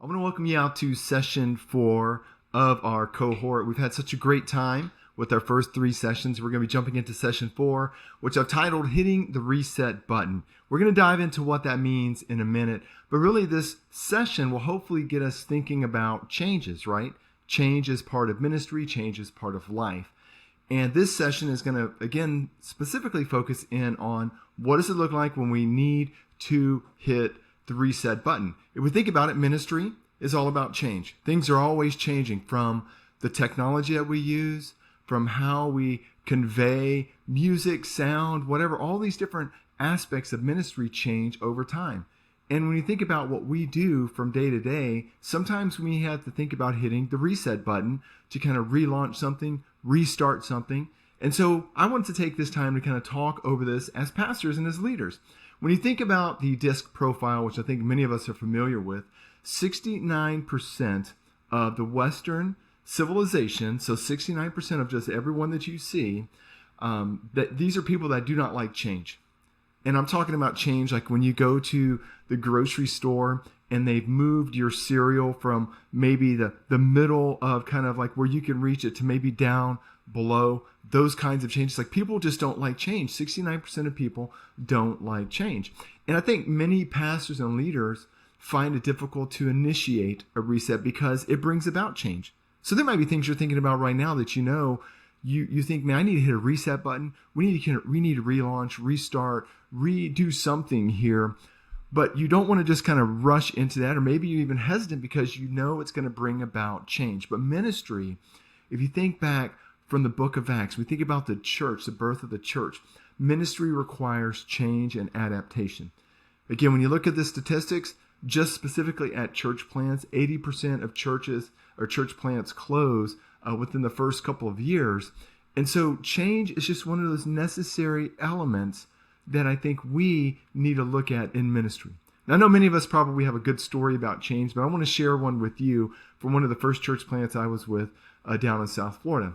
I want to welcome you out to session 4 of our cohort. We've had such a great time with our first 3 sessions. We're going to be jumping into session 4, which I've titled Hitting the Reset Button. We're going to dive into what that means in a minute, but really this session will hopefully get us thinking about changes, right? Change is part of ministry, change is part of life. And this session is going to, again, specifically focus in on what does it look like when we need to hit the reset button. If we think about it, ministry is all about change. Things are always changing, from the technology that we use, from how we convey music, sound, whatever. All these different aspects of ministry change over time. And when you think about what we do from day to day, sometimes we have to think about hitting the reset button to kind of relaunch something, restart something. And so I wanted to take this time to kind of talk over this as pastors and as leaders. When you think about the DISC profile, which I think many of us are familiar with, 69% of the Western civilization, so 69% of just everyone that you see, that these are people that do not like change. And I'm talking about change like when you go to the grocery store and they've moved your cereal from maybe the middle of kind of like where you can reach it to maybe down below, those kinds of changes. Like, people just don't like change. 69% of people don't like change. And I think many pastors and leaders find it difficult to initiate a reset because it brings about change. So there might be things you're thinking about right now that you think, man, I need to hit a reset button. We need to relaunch, restart, redo something here. But you don't want to just kind of rush into that, or maybe you're even hesitant because you know it's going to bring about change. But ministry, if you think back from the book of Acts, we think about the church, the birth of the church. Ministry requires change and adaptation. Again, when you look at the statistics, just specifically at church plants, 80% of churches or church plants close within the first couple of years. And so change is just one of those necessary elements that I think we need to look at in ministry. Now, I know many of us probably have a good story about change, but I want to share one with you from one of the first church plants I was with down in South Florida.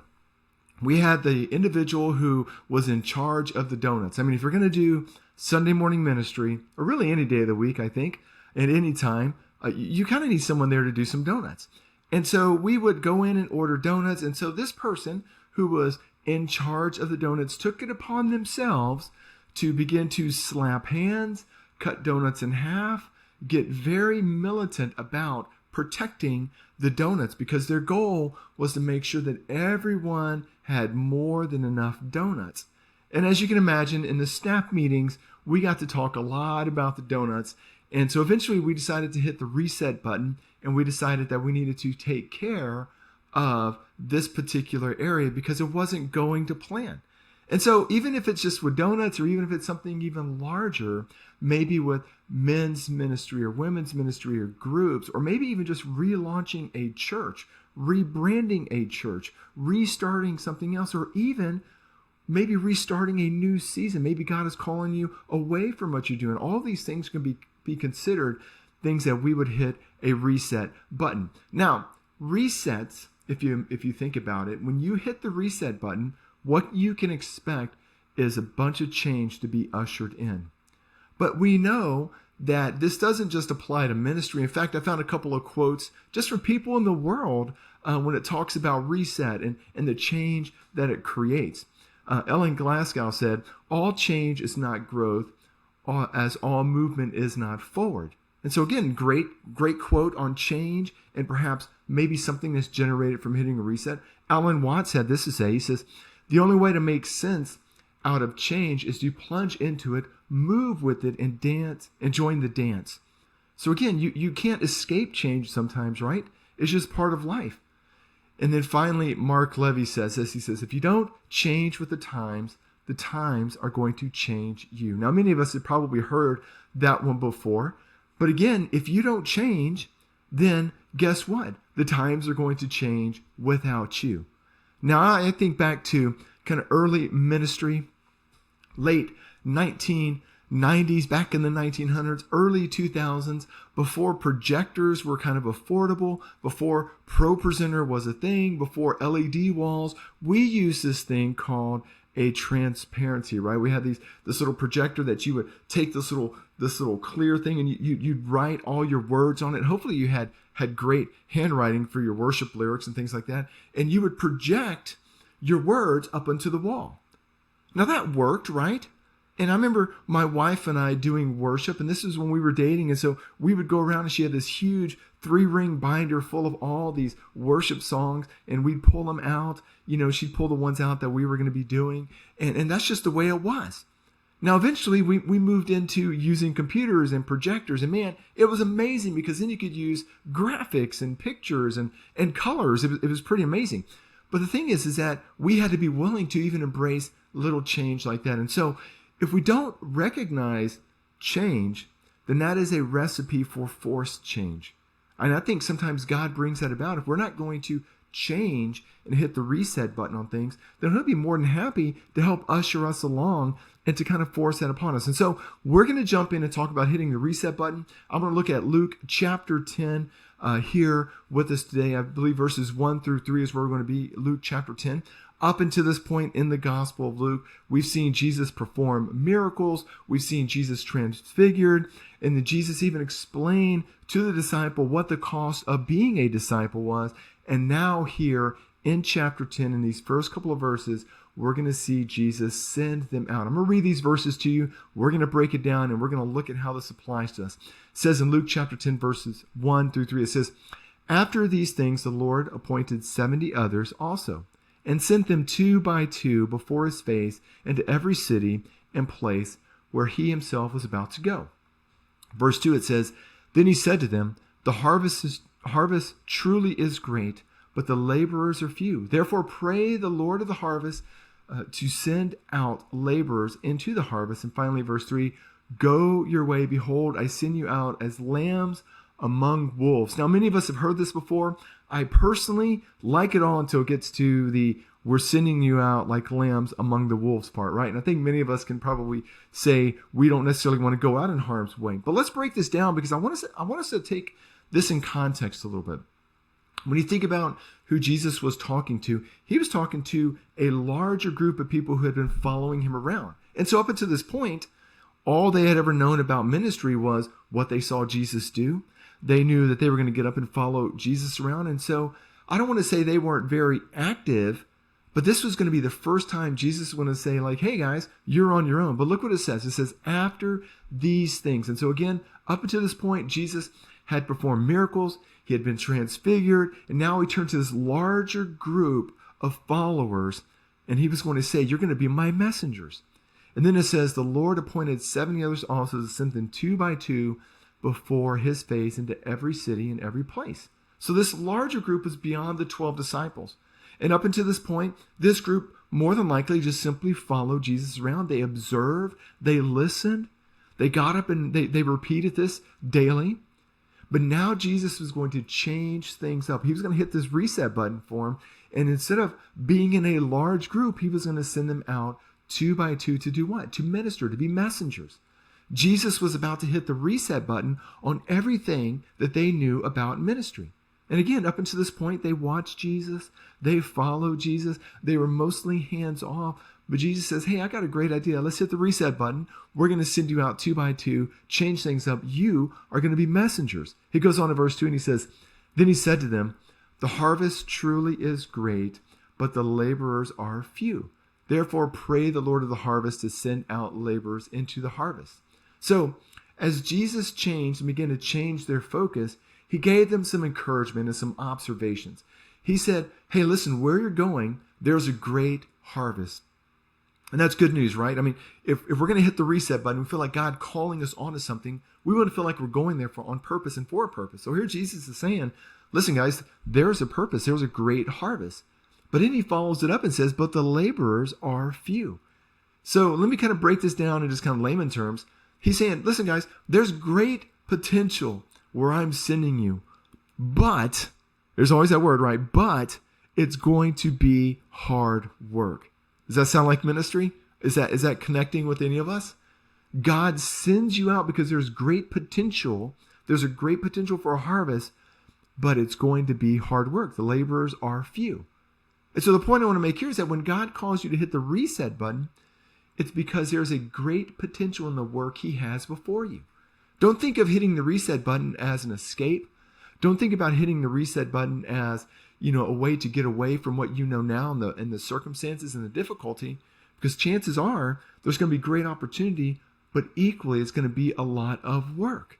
We had the individual who was in charge of the donuts. I mean, if you're going to do Sunday morning ministry, or really any day of the week, I think, at any time, you kind of need someone there to do some donuts. And so we would go in and order donuts. And so this person who was in charge of the donuts took it upon themselves to begin to slap hands, cut donuts in half, get very militant about protecting the donuts, because their goal was to make sure that everyone had more than enough donuts. And as you can imagine, in the staff meetings, we got to talk a lot about the donuts. And so eventually we decided to hit the reset button, and we decided that we needed to take care of this particular area because it wasn't going to plan. And so even if it's just with donuts, or even if it's something even larger, maybe with men's ministry or women's ministry or groups, or maybe even just relaunching a church, rebranding a church, restarting something else, or even maybe restarting a new season. Maybe God is calling you away from what you're doing. All these things can be considered things that we would hit a reset button. Now, resets, if you think about it, when you hit the reset button, what you can expect is a bunch of change to be ushered in. But we know that this doesn't just apply to ministry. In fact, I found a couple of quotes just from people in the world when it talks about reset and the change that it creates. Ellen Glasgow said, "All change is not growth, as all movement is not forward." And so again, great quote on change, and perhaps maybe something that's generated from hitting a reset. Alan Watts had this to say. He says, "The only way to make sense out of change is to plunge into it, move with it, and dance and join the dance." So again, you can't escape change sometimes, right? It's just part of life. And then finally, Mark Levy says this. He says, "If you don't change with the times are going to change you." Now, many of us have probably heard that one before. But again, if you don't change, then guess what? The times are going to change without you. Now, I think back to kind of early ministry, late 1990s, back in the 1900s, early 2000s, before projectors were kind of affordable, before ProPresenter was a thing, before LED walls. We used this thing called a transparency, right? We had this little projector that you would take this little this little clear thing, and you'd write all your words on it. Hopefully you had great handwriting for your worship lyrics and things like that. And you would project your words up onto the wall. Now that worked, right? And I remember my wife and I doing worship, and this is when we were dating. And so we would go around, and she had this huge 3-ring binder full of all these worship songs, and we'd pull them out. She'd pull the ones out that we were going to be doing. And that's just the way it was. Now, eventually, we moved into using computers and projectors. And man, it was amazing, because then you could use graphics and pictures and colors. It was pretty amazing. But the thing is that we had to be willing to even embrace little change like that. And so if we don't recognize change, then that is a recipe for forced change. And I think sometimes God brings that about. If we're not going to change and hit the reset button on things, then he'll be more than happy to help usher us along and to kind of force that upon us. And so we're going to jump in and talk about hitting the reset button. I'm going to look at Luke chapter 10 here with us today. I believe verses 1 through 3 is where we're going to be. Luke chapter 10. Up until this point in the Gospel of Luke, we've seen Jesus perform miracles. We've seen Jesus transfigured. And then Jesus even explained to the disciple what the cost of being a disciple was. And now here in chapter 10, in these first couple of verses, we're going to see Jesus send them out. I'm going to read these verses to you. We're going to break it down, and we're going to look at how this applies to us. It says in Luke chapter 10, verses 1 through 3, it says, "After these things, the Lord appointed 70 others also, and sent them 2 by 2 before his face into every city and place where he himself was about to go." Verse 2, it says, "Then he said to them, the harvest truly is great, but the laborers are few. Therefore pray the Lord of the harvest to send out laborers into the harvest." And finally, verse 3, "Go your way, behold, I send you out as lambs among wolves." Now, many of us have heard this before. I personally like it all until it gets to the "we're sending you out like lambs among the wolves" part, right? And I think many of us can probably say we don't necessarily want to go out in harm's way. But let's break this down, because I want us to take this in context a little bit. When you think about who Jesus was talking to, he was talking to a larger group of people who had been following him around. And so up until this point, all they had ever known about ministry was what they saw Jesus do. They knew that they were going to get up and follow Jesus around. And so I don't want to say they weren't very active, but this was going to be the first time Jesus was going to say, like, "Hey guys, you're on your own." But look what it says. It says, "After these things." And so again, up until this point, Jesus had performed miracles. He had been transfigured. And now he turned to this larger group of followers. And he was going to say, "You're going to be my messengers." And then it says, "The Lord appointed 70 others also to send them 2 by 2 before his face into every city and every place." So this larger group is beyond the 12 disciples. And up until this point, this group more than likely just simply followed Jesus around. They observed, they listened, they got up and they repeated this daily. But now Jesus was going to change things up. He was going to hit this reset button for them. And instead of being in a large group, he was going to send them out 2 by 2 to do what? To minister, to be messengers. Jesus was about to hit the reset button on everything that they knew about ministry. And again, up until this point, they watched Jesus. They followed Jesus. They were mostly hands off. But Jesus says, "Hey, I got a great idea. Let's hit the reset button. We're going to send you out 2 by 2, change things up. You are going to be messengers." He goes on to verse 2 and he says, "Then he said to them, the harvest truly is great, but the laborers are few. Therefore pray the Lord of the harvest to send out laborers into the harvest." So as Jesus changed and began to change their focus, he gave them some encouragement and some observations. He said, "Hey, listen, where you're going, there's a great harvest." And that's good news, right? I mean, if we're going to hit the reset button, we feel like God calling us onto something, we want to feel like we're going there on purpose and for a purpose. So here Jesus is saying, listen, guys, there's a purpose. There's a great harvest. But then he follows it up and says, "But the laborers are few." So let me kind of break this down in just kind of layman terms. He's saying, listen, guys, there's great potential where I'm sending you. But, there's always that word, right? But it's going to be hard work. Does that sound like ministry? Is that connecting with any of us? God sends you out because there's great potential. There's a great potential for a harvest, but it's going to be hard work. The laborers are few. And so the point I want to make here is that when God calls you to hit the reset button, It's because there's a great potential in the work he has before you. Don't think of hitting the reset button as an escape. Don't think about hitting the reset button as, a way to get away from what you know now and the circumstances and the difficulty, because chances are there's going to be great opportunity, but equally it's going to be a lot of work.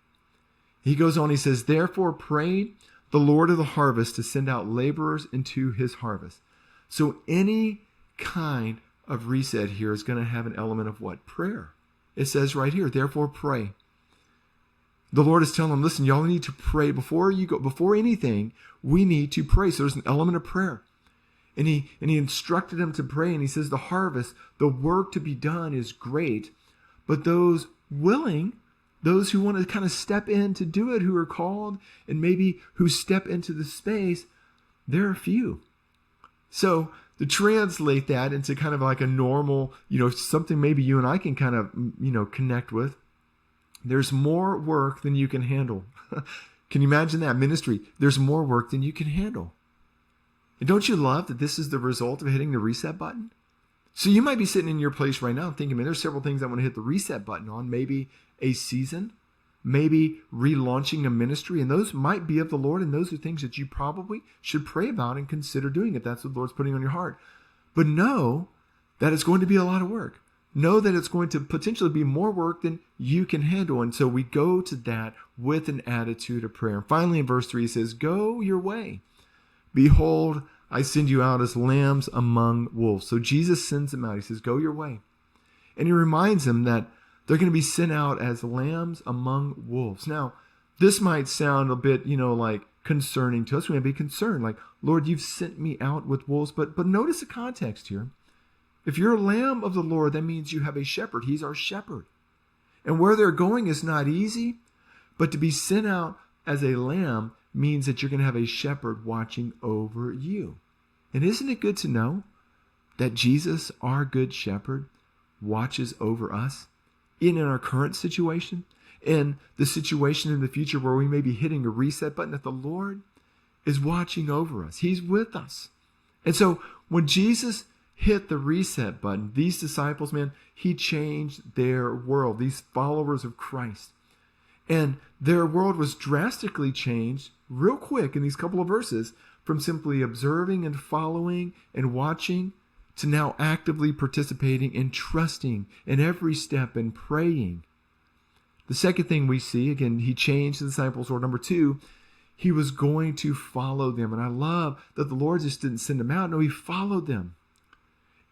He goes on, he says, therefore pray the Lord of the harvest to send out laborers into his harvest. So any kind of reset here is going to have an element of what? Prayer. It says right here, therefore pray. The Lord is telling them, listen, y'all need to pray before anything, we need to pray. So there's an element of prayer. And he instructed them to pray, and he says the harvest, the work to be done is great, but those willing, those who want to kind of step in to do it, who are called, and maybe who step into the space, there are few. So to translate that into kind of like a normal, something maybe you and I can kind of, connect with, there's more work than you can handle. Can you imagine that ministry? There's more work than you can handle. And don't you love that this is the result of hitting the reset button? So you might be sitting in your place right now thinking, man, there's several things I want to hit the reset button on. Maybe a season, maybe relaunching a ministry. And those might be of the Lord. And those are things that you probably should pray about and consider doing if that's what the Lord's putting on your heart. But know that it's going to be a lot of work. Know that it's going to potentially be more work than you can handle. And so we go to that with an attitude of prayer. And finally, in verse 3, it says, go your way. Behold, I send you out as lambs among wolves. So Jesus sends them out. He says, go your way. And he reminds them that they're going to be sent out as lambs among wolves. Now, this might sound a bit, like concerning to us. We might be concerned, like, Lord, you've sent me out with wolves. But notice the context here. If you're a lamb of the Lord, that means you have a shepherd. He's our shepherd. And where they're going is not easy, but to be sent out as a lamb means that you're going to have a shepherd watching over you. And isn't it good to know that Jesus, our good shepherd, watches over us in our current situation, in the situation in the future where we may be hitting a reset button, that the Lord is watching over us. He's with us. And so when Jesus hit the reset button, these disciples, man, he changed their world, these followers of Christ. And their world was drastically changed real quick in these couple of verses, from simply observing and following and watching to now actively participating and trusting in every step and praying. The second thing we see, again, he changed the disciples' world. Number 2, he was going to follow them. And I love that the Lord just didn't send them out. No, he followed them.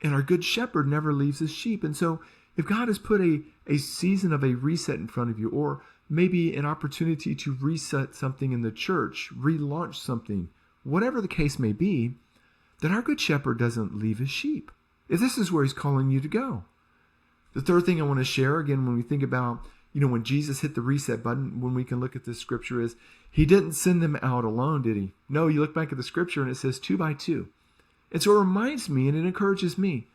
And our good shepherd never leaves his sheep. And so if God has put a season of a reset in front of you, or maybe an opportunity to reset something in the church, relaunch something, whatever the case may be, then our good shepherd doesn't leave his sheep. If this is where he's calling you to go. The third thing I want to share, again, when we think about, when Jesus hit the reset button, when we can look at this scripture, is he didn't send them out alone, did he? No, you look back at the scripture and it says 2 by 2. And so it reminds me and it encourages me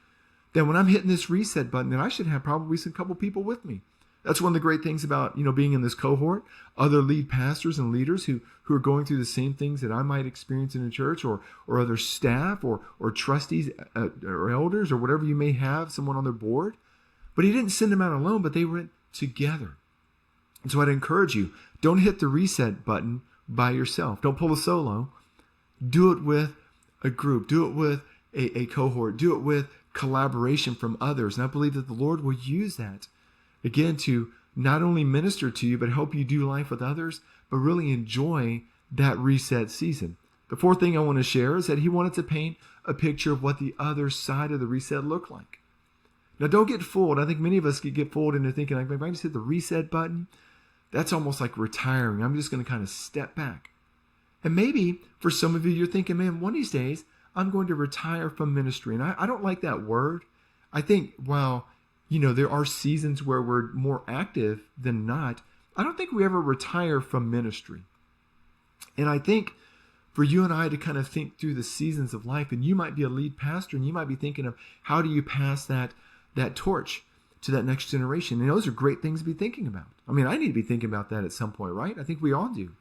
that when I'm hitting this reset button, that I should have probably a couple people with me. That's one of the great things about, being in this cohort, other lead pastors and leaders who are going through the same things that I might experience in a church, or other staff or trustees or elders or whatever you may have, someone on their board. But he didn't send them out alone, but they went together. And so I'd encourage you, don't hit the reset button by yourself. Don't pull a solo. Do it with a group. Do it with a cohort. Do it with collaboration from others. And I believe that the Lord will use that, again, to not only minister to you, but help you do life with others, but really enjoy that reset season. The fourth thing I want to share is that he wanted to paint a picture of what the other side of the reset looked like. Now, don't get fooled. I think many of us could get fooled into thinking, like, if I just hit the reset button, that's almost like retiring. I'm just going to kind of step back. And maybe for some of you, you're thinking, man, one of these days, I'm going to retire from ministry. And I don't like that word. I think, while, there are seasons where we're more active than not, I don't think we ever retire from ministry. And I think for you and I to kind of think through the seasons of life, and you might be a lead pastor, and you might be thinking of how do you pass that torch to that next generation. And those are great things to be thinking about. I mean, I need to be thinking about that at some point, right? I think we all do.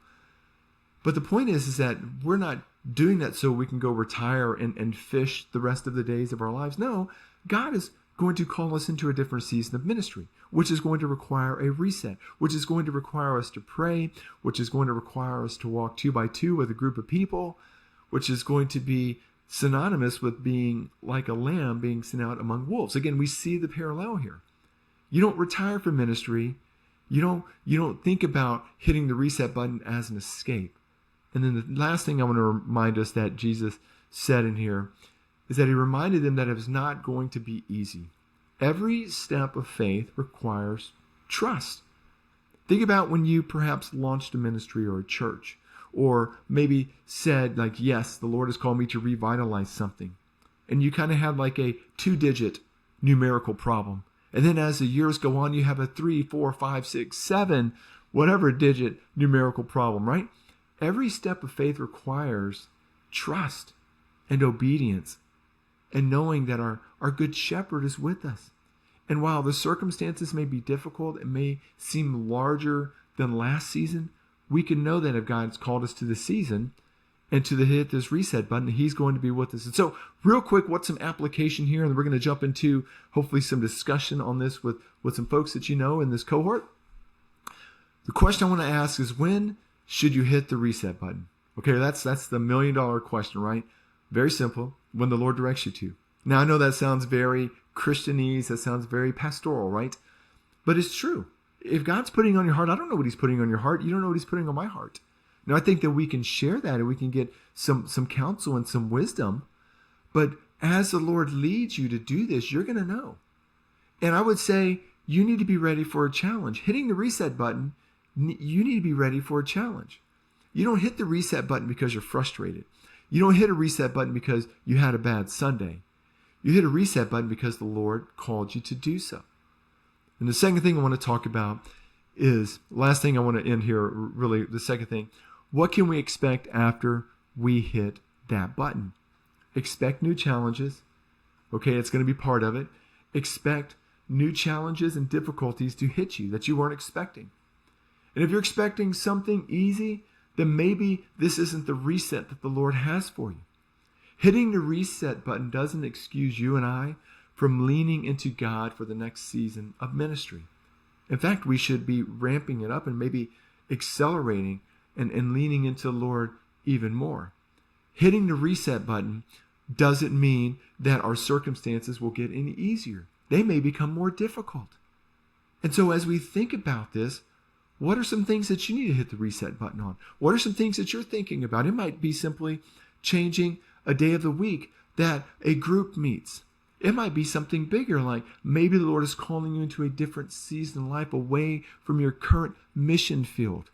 But the point is that we're not doing that so we can go retire and fish the rest of the days of our lives. No, God is going to call us into a different season of ministry, which is going to require a reset, which is going to require us to pray, which is going to require us to walk 2 by 2 with a group of people, which is going to be synonymous with being like a lamb being sent out among wolves. Again, we see the parallel here. You don't retire from ministry. You don't think about hitting the reset button as an escape. And then the last thing I want to remind us that Jesus said in here is that he reminded them that it was not going to be easy. Every step of faith requires trust. Think about when you perhaps launched a ministry or a church, or maybe said like, yes, the Lord has called me to revitalize something. And you kind of had like a 2-digit numerical problem. And then as the years go on, you have a 3, 4, 5, 6, 7, whatever digit numerical problem, right? Every step of faith requires trust and obedience and knowing that our good shepherd is with us. And while the circumstances may be difficult, it may seem larger than last season, we can know that if God's called us to the season and to hit this reset button, he's going to be with us. And so real quick, what's some application here? And we're going to jump into hopefully some discussion on this with some folks that you know in this cohort. The question I want to ask is, when should you hit the reset button? Okay, that's the $1 million question, right? Very simple. When the Lord directs you to. Now, I know that sounds very Christianese, that sounds very pastoral, right? But it's true. If God's putting on your heart, I don't know what he's putting on your heart. You don't know what he's putting on my heart. Now, I think that we can share that and we can get some counsel and some wisdom. But as the Lord leads you to do this, you're going to know. And I would say you need to be ready for a challenge. Hitting the reset button, you need to be ready for a challenge. You don't hit the reset button because you're frustrated. You don't hit a reset button because you had a bad Sunday. You hit a reset button because the Lord called you to do so. And the second thing I want to talk about is, last thing I want to end here, really the second thing, what can we expect after we hit that button? Expect new challenges. Okay, it's going to be part of it. Expect new challenges and difficulties to hit you that you weren't expecting. And if you're expecting something easy, then maybe this isn't the reset that the Lord has for you. Hitting the reset button doesn't excuse you and I from leaning into God for the next season of ministry. In fact, we should be ramping it up and maybe accelerating and leaning into the Lord even more. Hitting the reset button doesn't mean that our circumstances will get any easier. They may become more difficult. And so as we think about this, what are some things that you need to hit the reset button on? What are some things that you're thinking about? It might be simply changing a day of the week that a group meets. It might be something bigger, like maybe the Lord is calling you into a different season of life away from your current mission field.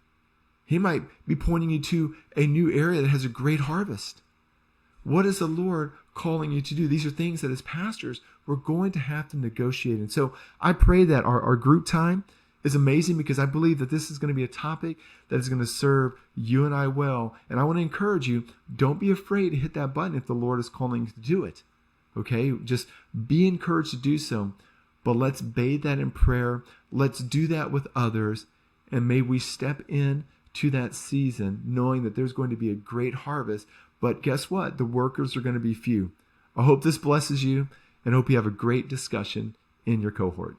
He might be pointing you to a new area that has a great harvest. What is the Lord calling you to do? These are things that as pastors, we're going to have to negotiate. And so I pray that our group time is amazing, because I believe that this is going to be a topic that is going to serve you and I well. And I want to encourage you, don't be afraid to hit that button if the Lord is calling you to do it. Okay? Just be encouraged to do so. But let's bathe that in prayer. Let's do that with others. And may we step in to that season knowing that there's going to be a great harvest. But guess what? The workers are going to be few. I hope this blesses you, and hope you have a great discussion in your cohort.